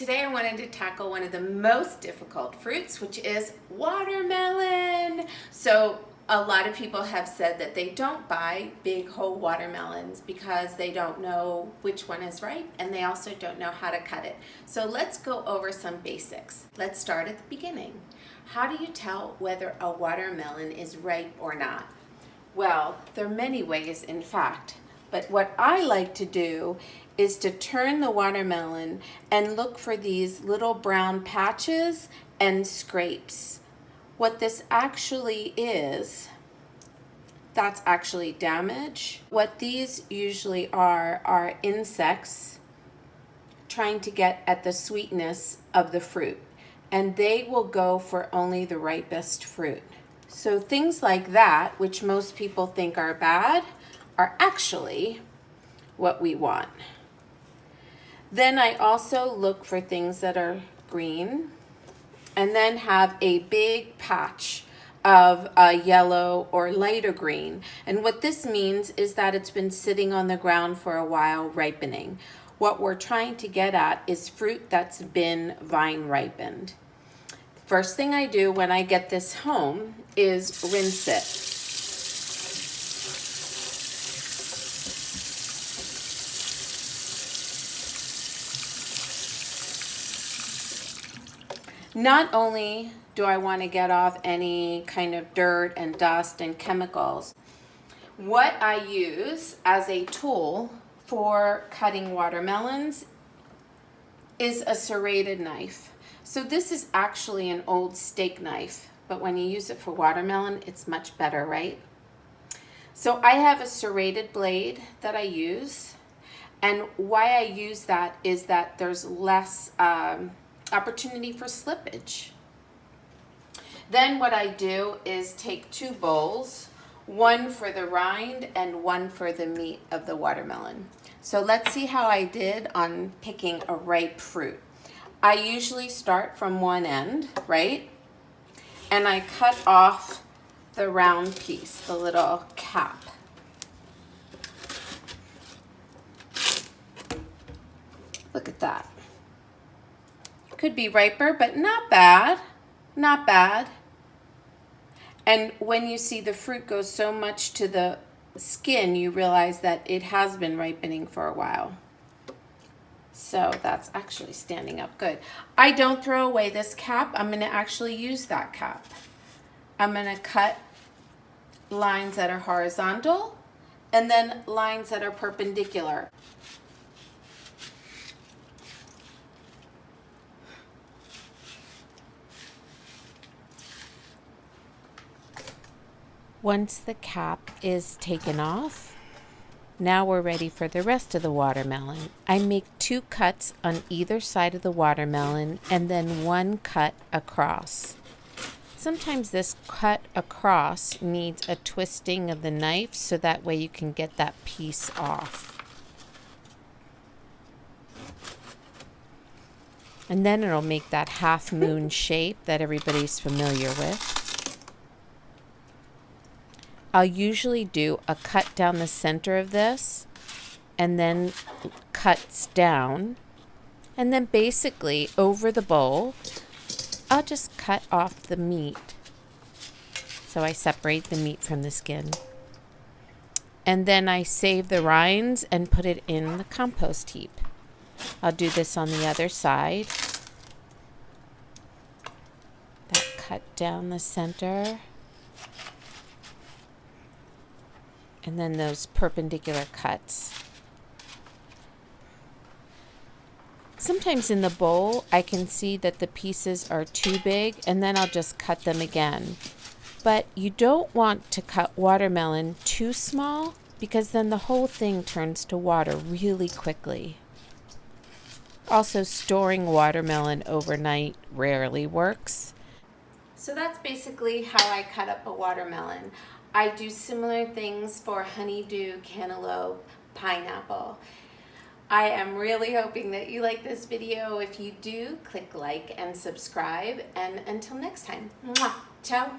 Today I wanted to tackle one of the most difficult fruits, which is watermelon. So a lot of people have said that they don't buy big whole watermelons because they don't know which one is ripe and they also don't know how to cut it. So let's go over some basics. Let's start at the beginning. How do you tell whether a watermelon is ripe or not? Well, there are many ways, in fact. But what I like to do is to turn the watermelon and look for these little brown patches and scrapes. What this actually is, that's actually damage. What these usually are insects trying to get at the sweetness of the fruit. And they will go for only the ripest fruit. So things like that, which most people think are bad, are actually what we want. Then I also look for things that are green and then have a big patch of a yellow or lighter green. And what this means is that it's been sitting on the ground for a while ripening. What we're trying to get at is fruit that's been vine ripened. First thing I do when I get this home is rinse it. Not only do I want to get off any kind of dirt and dust and chemicals, what I use as a tool for cutting watermelons is a serrated knife. So this is actually an old steak knife, but when you use it for watermelon, it's much better, right? So I have a serrated blade that I use, and why I use that is that there's less opportunity for slippage. Then what I do is take two bowls, one for the rind and one for the meat of the watermelon. So let's see how I did on picking a ripe fruit. I usually start from one end, right? And I cut off the round piece, the little cap. Look at that. Could be riper, but not bad, not bad. And when you see the fruit go so much to the skin, you realize that it has been ripening for a while. So that's actually standing up good. I don't throw away this cap. I'm going to actually use that cap. I'm going to cut lines that are horizontal and then lines that are perpendicular. Once the cap is taken off, now we're ready for the rest of the watermelon. I make 2 cuts on either side of the watermelon and then 1 cut across. Sometimes this cut across needs a twisting of the knife so that way you can get that piece off. And then it'll make that half moon shape that everybody's familiar with. I'll usually do a cut down the center of this and then cuts down. And then basically over the bowl, I'll just cut off the meat. So I separate the meat from the skin. And then I save the rinds and put it in the compost heap. I'll do this on the other side. That cut down the center. And then those perpendicular cuts. Sometimes in the bowl, I can see that the pieces are too big, and then I'll just cut them again. But you don't want to cut watermelon too small, because then the whole thing turns to water really quickly. Also, storing watermelon overnight rarely works. So that's basically how I cut up a watermelon. I do similar things for honeydew, cantaloupe, pineapple. I am really hoping that you like this video. If you do, click like and subscribe. And until next time, mwah, ciao.